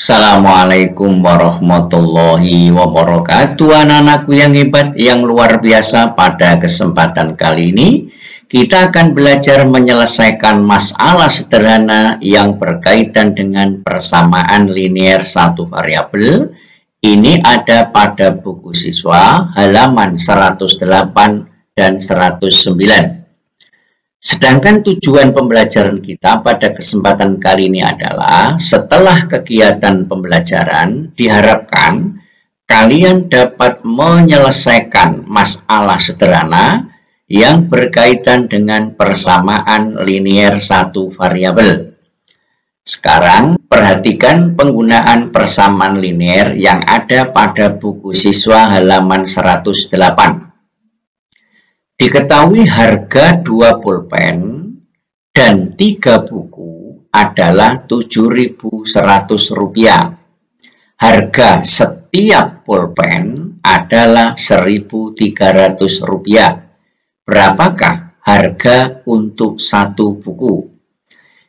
Assalamualaikum warahmatullahi wabarakatuh. Anak-anakku yang hebat, yang luar biasa, pada kesempatan kali ini kita akan belajar menyelesaikan masalah sederhana yang berkaitan dengan persamaan linear satu variabel. Ini ada pada buku siswa halaman 108 dan 109. Sedangkan tujuan pembelajaran kita pada kesempatan kali ini adalah setelah kegiatan pembelajaran diharapkan kalian dapat menyelesaikan masalah sederhana yang berkaitan dengan persamaan linear satu variabel. Sekarang perhatikan penggunaan persamaan linear yang ada pada buku siswa halaman 108. Diketahui harga 2 pulpen dan 3 buku adalah Rp7.100. Harga setiap pulpen adalah Rp1.300. Berapakah harga untuk satu buku?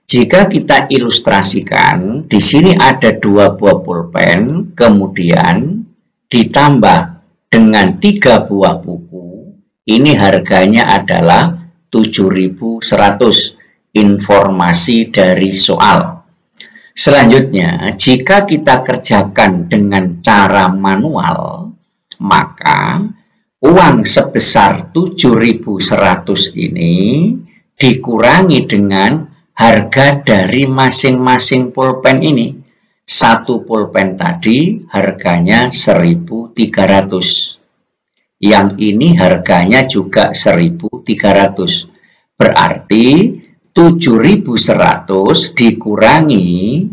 Jika kita ilustrasikan, di sini ada 2 buah pulpen, kemudian ditambah dengan 3 buah buku. Ini harganya adalah 7.100, informasi dari soal. Selanjutnya, jika kita kerjakan dengan cara manual, maka uang sebesar 7.100 ini dikurangi dengan harga dari masing-masing pulpen ini. Satu pulpen tadi harganya 1.300. Yang ini harganya juga 1.300. Berarti 7.100 dikurangi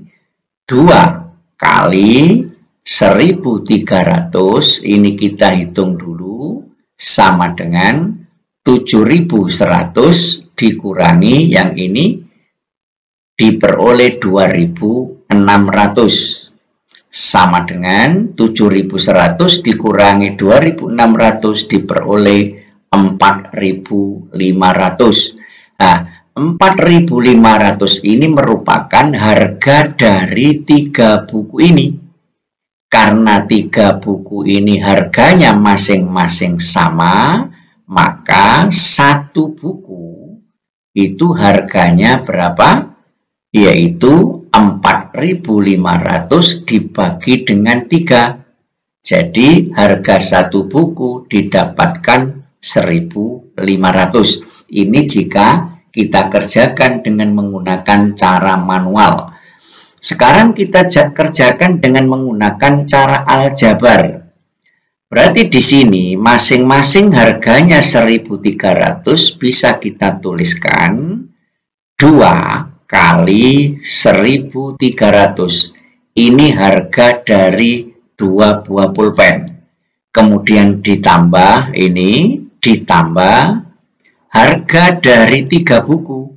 2 kali 1.300. Ini kita hitung dulu. Sama dengan 7.100 dikurangi yang ini diperoleh 2.600. Sama dengan 7.100 dikurangi 2.600 diperoleh 4.500. Nah, 4.500 ini merupakan harga dari 3 buku ini. Karena 3 buku ini harganya masing-masing sama, maka satu buku itu harganya berapa? Yaitu 4.500 dibagi dengan 3. Jadi harga satu buku didapatkan 1.500. Ini jika kita kerjakan dengan menggunakan cara manual. Sekarang kita kerjakan dengan menggunakan cara aljabar. Berarti di sini masing-masing harganya 1.300 bisa kita tuliskan 2 kali 1.300. Ini harga dari 2 buah pulpen. Kemudian ditambah ini, ditambah harga dari 3 buku.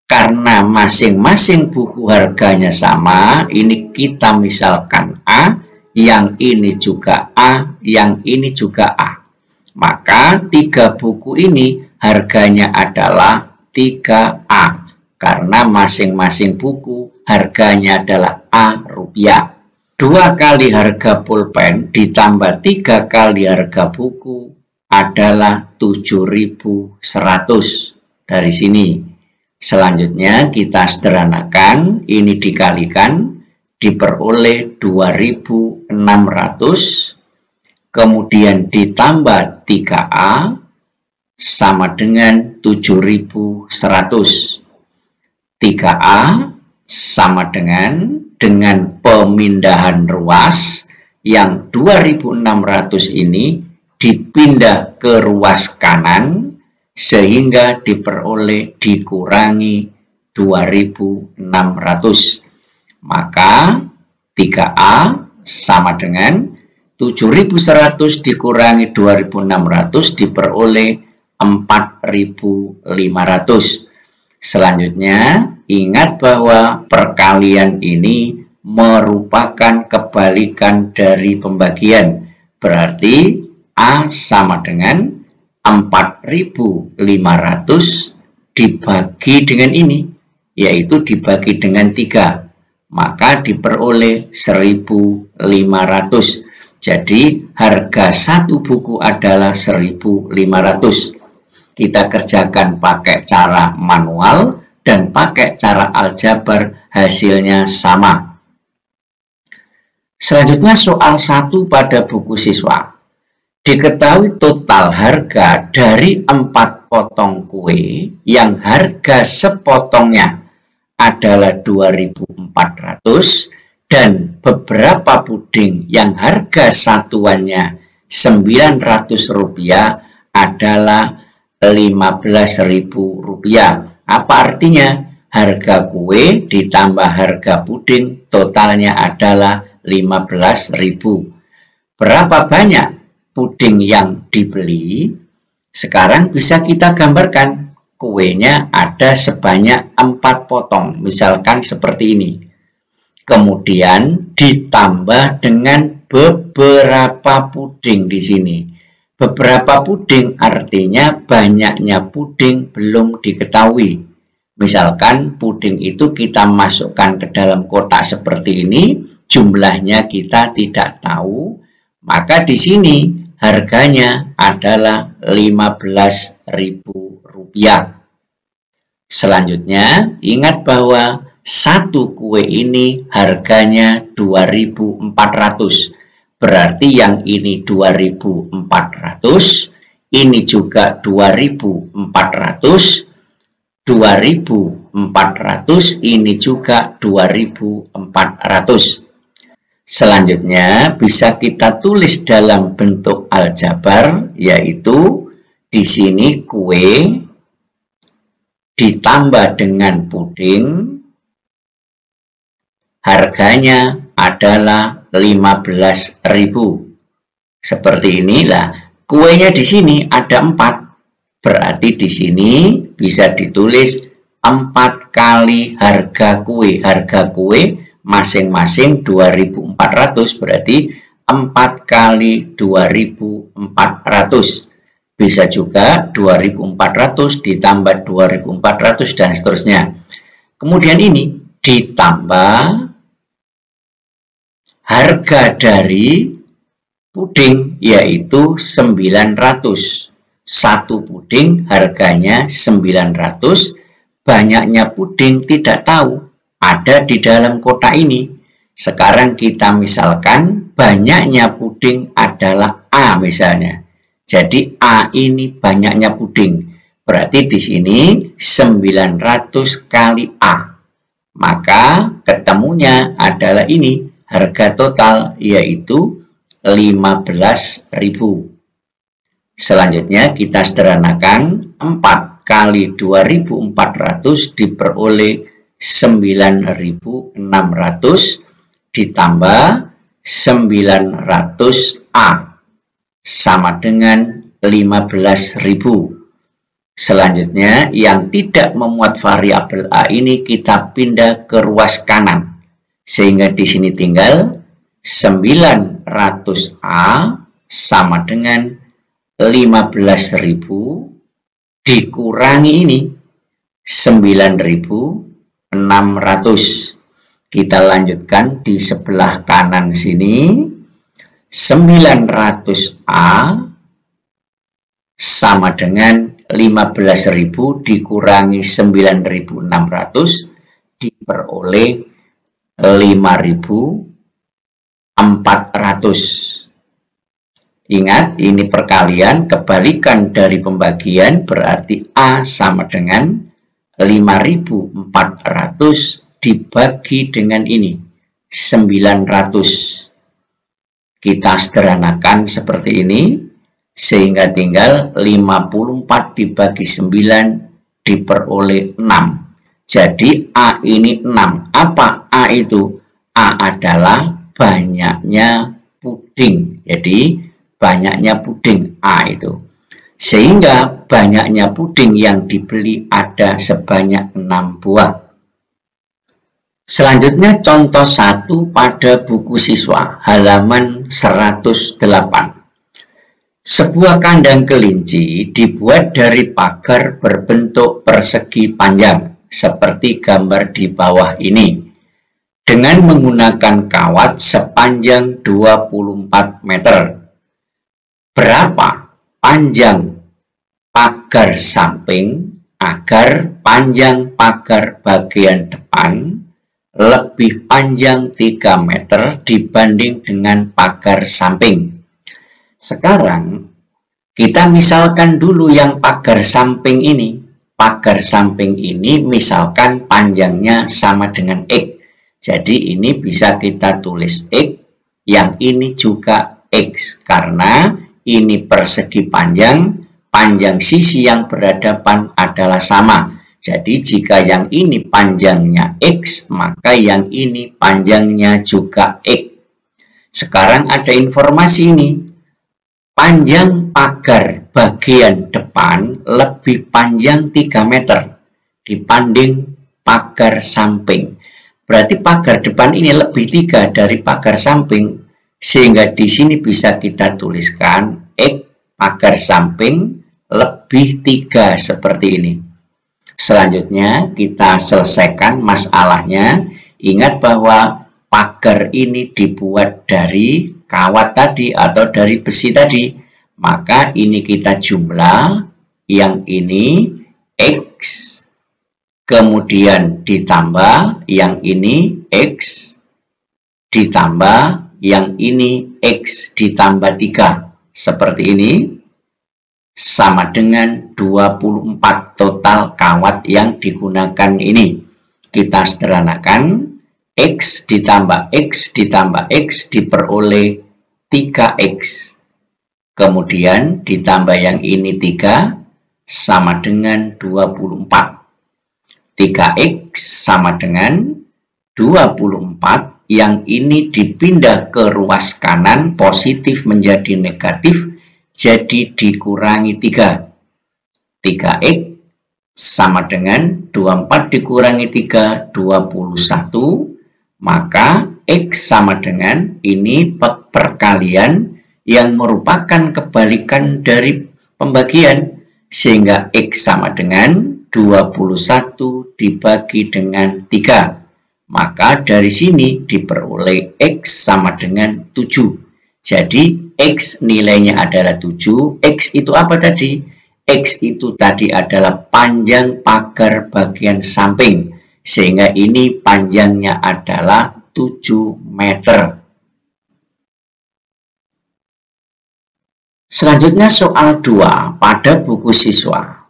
Karena masing-masing buku harganya sama, ini kita misalkan A, yang ini juga A, yang ini juga A. Maka 3 buku ini harganya adalah 3A. Karena masing-masing buku harganya adalah A rupiah. 2 kali harga pulpen ditambah 3 kali harga buku adalah 7.100 dari sini. Selanjutnya kita sederhanakan, ini dikalikan, diperoleh 2.600, kemudian ditambah 3A sama dengan 7.100. 3A sama dengan pemindahan ruas yang 2.600 ini dipindah ke ruas kanan sehingga diperoleh dikurangi 2.600. Maka 3A sama dengan 7.100 dikurangi 2.600 diperoleh 4.500. Selanjutnya, ingat bahwa perkalian ini merupakan kebalikan dari pembagian. Berarti A sama dengan 4.500 dibagi dengan ini, yaitu dibagi dengan 3. maka diperoleh 1.500. Jadi harga satu buku adalah 1.500. Kita kerjakan pakai cara manual dan pakai cara aljabar, hasilnya sama. Selanjutnya soal 1 pada buku siswa. Diketahui total harga dari 4 potong kue yang harga sepotongnya adalah 2.400 dan beberapa puding yang harga satuannya Rp900 adalah Rp15.000. Apa artinya? Harga kue ditambah harga puding totalnya adalah 15.000. Berapa banyak puding yang dibeli? Sekarang bisa kita gambarkan. Kuenya ada sebanyak 4 potong, misalkan seperti ini. Kemudian ditambah dengan beberapa puding di sini. Beberapa puding artinya banyaknya puding belum diketahui. Misalkan puding itu kita masukkan ke dalam kotak seperti ini, jumlahnya kita tidak tahu, maka di sini harganya adalah Rp15.000. Selanjutnya, ingat bahwa satu kue ini harganya 2.400. Berarti yang ini 2.400, ini juga 2.400, 2.400, ini juga 2.400. Selanjutnya bisa kita tulis dalam bentuk aljabar, yaitu di sini kue ditambah dengan puding harganya adalah 15.000. Seperti inilah. Kuenya di sini ada 4. Berarti di sini bisa ditulis 4 kali harga kue. Harga kue masing-masing 2.400. Berarti 4 kali 2.400. Bisa juga 2.400 ditambah 2.400 dan seterusnya. Kemudian ini ditambah harga dari puding, yaitu 900. Satu puding harganya 900. Banyaknya puding tidak tahu, ada di dalam kotak ini. Sekarang kita misalkan banyaknya puding adalah A misalnya. Jadi A ini banyaknya puding. Berarti di sini 900 kali A. Maka ketemunya adalah ini. Harga total yaitu 15.000. Selanjutnya kita sederhanakan. 4 kali 2.400 diperoleh 9.600 ditambah 900A sama dengan 15.000. Selanjutnya yang tidak memuat variabel A ini kita pindah ke ruas kanan. Sehingga di sini tinggal 900A sama dengan 15.000 dikurangi ini 9.600. Kita lanjutkan di sebelah kanan sini. 900A sama dengan 15.000 dikurangi 9.600 diperoleh 5.400. Ingat, ini perkalian, kebalikan dari pembagian, berarti A sama dengan 5.400 dibagi dengan ini, 900. Kita sederhanakan seperti ini, sehingga tinggal 54 dibagi 9 diperoleh 6. Jadi A ini 6. Apa A itu? A adalah banyaknya puding. Jadi banyaknya puding A itu. Sehingga banyaknya puding yang dibeli ada sebanyak 6 buah. Selanjutnya contoh 1 pada buku siswa halaman 108. Sebuah kandang kelinci dibuat dari pagar berbentuk persegi panjang seperti gambar di bawah ini. dengan menggunakan kawat sepanjang 24 meter. Berapa panjang pagar samping agar panjang pagar bagian depan lebih panjang 3 meter dibanding dengan pagar samping? Sekarang kita misalkan dulu yang pagar samping ini. Pagar samping ini misalkan panjangnya sama dengan X. Jadi ini bisa kita tulis X, yang ini juga X. Karena ini persegi panjang, panjang sisi yang berhadapan adalah sama. Jadi jika yang ini panjangnya X, maka yang ini panjangnya juga X. Sekarang ada informasi ini. Panjang pagar bagian depan lebih panjang 3 meter dibanding pagar samping. Berarti pagar depan ini lebih 3 dari pagar samping, sehingga di sini bisa kita tuliskan X pagar samping lebih 3 seperti ini. Selanjutnya kita selesaikan masalahnya. Ingat bahwa pagar ini dibuat dari kawat tadi atau dari besi tadi. Maka ini kita jumlah, yang ini X, kemudian ditambah yang ini X, ditambah yang ini X ditambah 3. Seperti ini. Sama dengan 24 total kawat yang digunakan ini. Kita sederhanakan. X ditambah X ditambah X diperoleh 3X. Kemudian ditambah yang ini 3 sama dengan 24. 3X sama dengan 24, yang ini dipindah ke ruas kanan positif menjadi negatif, jadi dikurangi 3. 3X sama dengan 24 dikurangi 3, 21. Maka X sama dengan ini perkalian yang merupakan kebalikan dari pembagian. Sehingga X sama dengan 21 dibagi dengan 3. Maka dari sini diperoleh X sama dengan 7. Jadi X nilainya adalah 7. X itu apa tadi? X itu tadi adalah panjang pagar bagian samping. Sehingga ini panjangnya adalah 7 meter. Selanjutnya soal 2 pada buku siswa.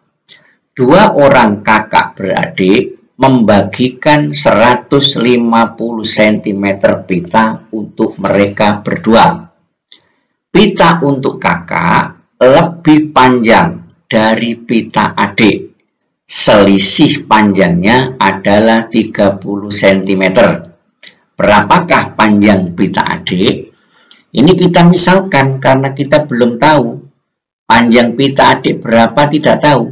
2 orang kakak beradik membagikan 150 cm pita untuk mereka berdua. Pita untuk kakak lebih panjang dari pita adik. Selisih panjangnya adalah 30 cm. Berapakah panjang pita adik? Ini kita misalkan karena kita belum tahu. Panjang pita adik berapa tidak tahu.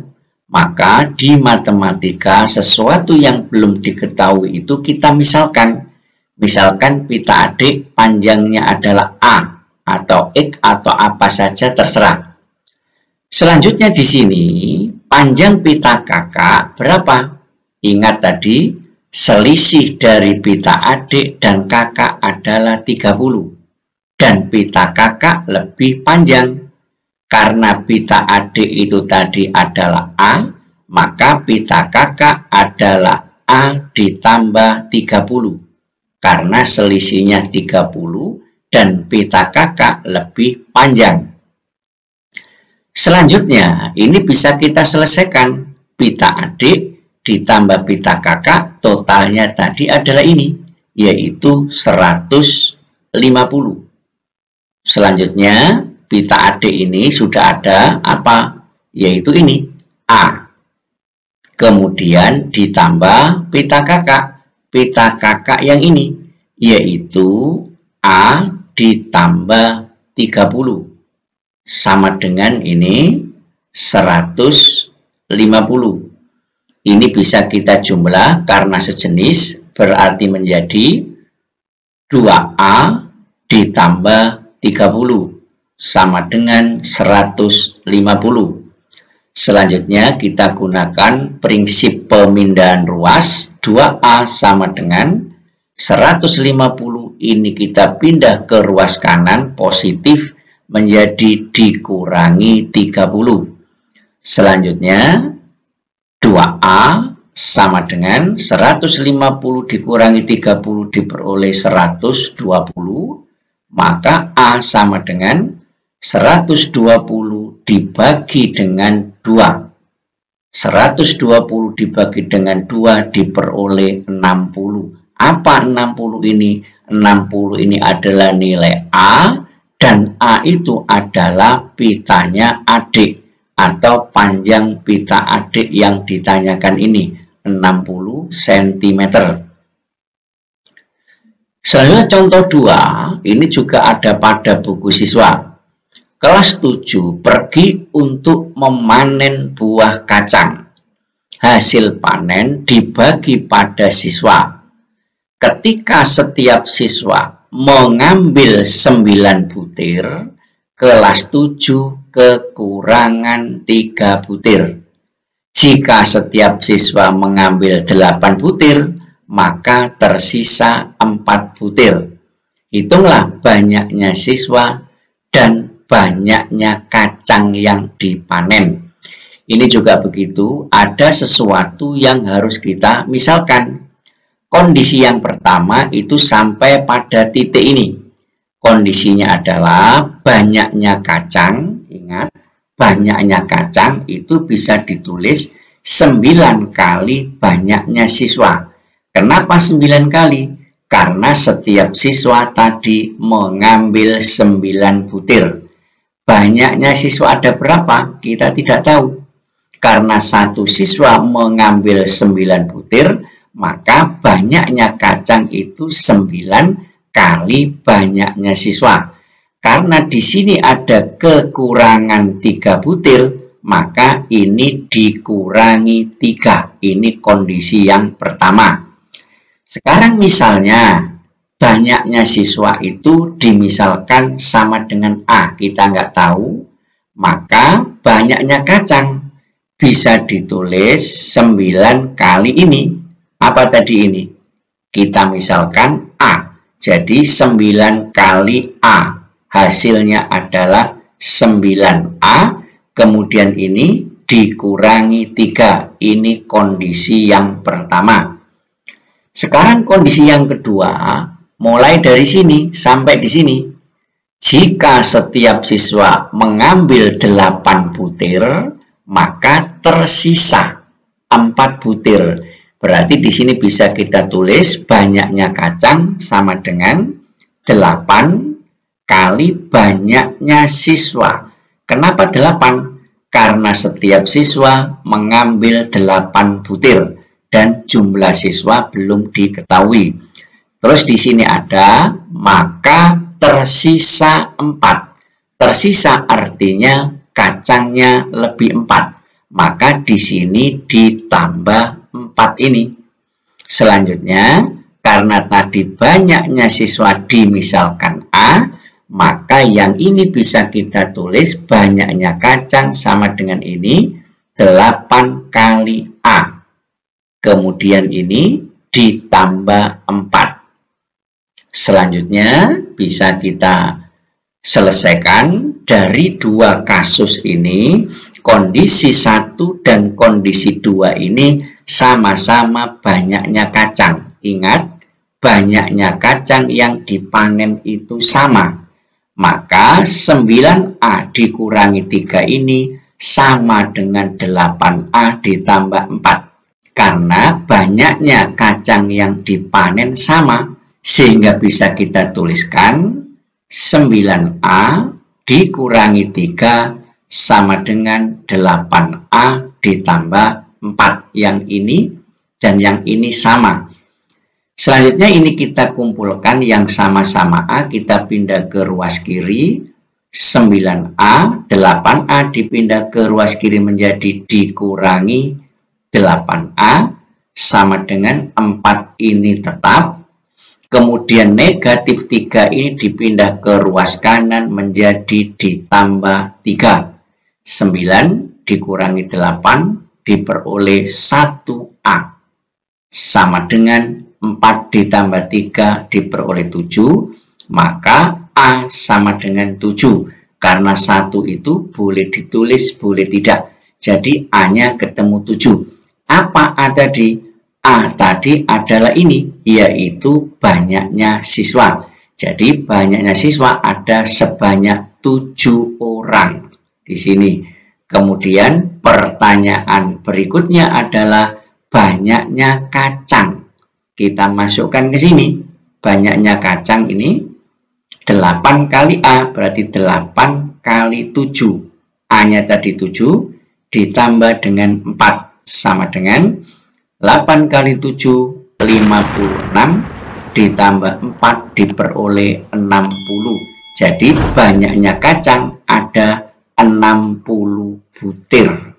Maka di matematika sesuatu yang belum diketahui itu kita misalkan. Misalkan pita adik panjangnya adalah A atau X atau apa saja terserah. Selanjutnya di sini panjang pita kakak berapa? Ingat tadi selisih dari pita adik dan kakak adalah 30. Dan pita kakak lebih panjang. Karena pita adik itu tadi adalah A, maka pita kakak adalah A ditambah 30. Karena selisihnya 30 dan pita kakak lebih panjang. Selanjutnya, ini bisa kita selesaikan. Pita adik ditambah pita kakak, totalnya tadi adalah ini, yaitu 150. Selanjutnya, pita adik ini sudah ada apa? Yaitu ini, A. Kemudian ditambah pita kakak. Pita kakak yang ini, yaitu A ditambah 30. Sama dengan ini, 150. Ini bisa kita jumlah karena sejenis, berarti menjadi 2A ditambah 30 sama dengan 150. Selanjutnya kita gunakan prinsip pemindahan ruas. 2A sama dengan 150 ini kita pindah ke ruas kanan positif menjadi dikurangi 30. Selanjutnya 2A sama dengan 150 dikurangi 30 diperoleh 120. Maka A sama dengan 120 dibagi dengan 2. 120 dibagi dengan 2 diperoleh 60. Apa 60 ini? 60 ini adalah nilai A, dan A itu adalah pitanya adik atau panjang pita adik yang ditanyakan ini, 60 cm. Selanjutnya contoh 2, ini juga ada pada buku siswa. Kelas 7 pergi untuk memanen buah kacang. Hasil panen dibagi pada siswa. Ketika setiap siswa mengambil 9 butir, kelas 7 kekurangan 3 butir. Jika setiap siswa mengambil 8 butir, maka tersisa 4 butir. Hitunglah banyaknya siswa dan banyaknya kacang yang dipanen. Ini juga begitu, ada sesuatu yang harus kita misalkan. Kondisi yang pertama itu sampai pada titik ini. Kondisinya adalah banyaknya kacang, ingat, banyaknya kacang itu bisa ditulis 9 kali banyaknya siswa. Kenapa 9 kali? Karena setiap siswa tadi mengambil 9 butir. Banyaknya siswa ada berapa? Kita tidak tahu. Karena satu siswa mengambil 9 butir, maka banyaknya kacang itu 9 kali banyaknya siswa. Karena di sini ada kekurangan 3 butir, maka ini dikurangi 3. Ini kondisi yang pertama. Sekarang misalnya banyaknya siswa itu dimisalkan sama dengan A, kita nggak tahu, maka banyaknya kacang bisa ditulis 9 kali ini. Apa tadi ini? Kita misalkan A, jadi 9 kali A, hasilnya adalah 9A, kemudian ini dikurangi 3, ini kondisi yang pertama. Sekarang kondisi yang kedua, mulai dari sini sampai di sini. Jika setiap siswa mengambil 8 butir, maka tersisa 4 butir. Berarti di sini bisa kita tulis banyaknya kacang sama dengan 8 kali banyaknya siswa. Kenapa 8? Karena setiap siswa mengambil 8 butir. Dan jumlah siswa belum diketahui. Terus di sini ada, maka tersisa 4. Tersisa artinya kacangnya lebih 4. Maka di sini ditambah 4 ini. Selanjutnya, karena tadi banyaknya siswa dimisalkan A, maka yang ini bisa kita tulis banyaknya kacang sama dengan ini 8 kali A. Kemudian ini ditambah 4. Selanjutnya bisa kita selesaikan dari 2 kasus ini. Kondisi 1 dan kondisi 2 ini sama-sama banyaknya kacang. Ingat, banyaknya kacang yang dipanen itu sama. Maka 9A dikurangi 3 ini sama dengan 8A ditambah 4. Karena banyaknya kacang yang dipanen sama, sehingga bisa kita tuliskan 9A dikurangi 3 sama dengan 8A ditambah 4. Yang ini dan yang ini sama. Selanjutnya ini kita kumpulkan yang sama-sama A, kita pindah ke ruas kiri. 9A, 8A dipindah ke ruas kiri menjadi dikurangi 8A sama dengan 4 ini tetap. Kemudian negatif 3 ini dipindah ke ruas kanan menjadi ditambah 3. 9 dikurangi 8 diperoleh 1A. sama dengan 4 ditambah 3 diperoleh 7, maka A sama dengan 7. Karena 1 itu boleh ditulis, boleh tidak. Jadi A-nya ketemu 7. Apa A tadi? A tadi adalah ini, yaitu banyaknya siswa. Jadi banyaknya siswa ada sebanyak 7 orang di sini. Kemudian pertanyaan berikutnya adalah banyaknya kacang. Kita masukkan ke sini. Banyaknya kacang ini 8 kali A, berarti 8 kali 7. A-nya tadi 7, ditambah dengan 4, sama dengan 8 kali 7, 56, ditambah 4 diperoleh 60. Jadi banyaknya kacang ada 60 butir.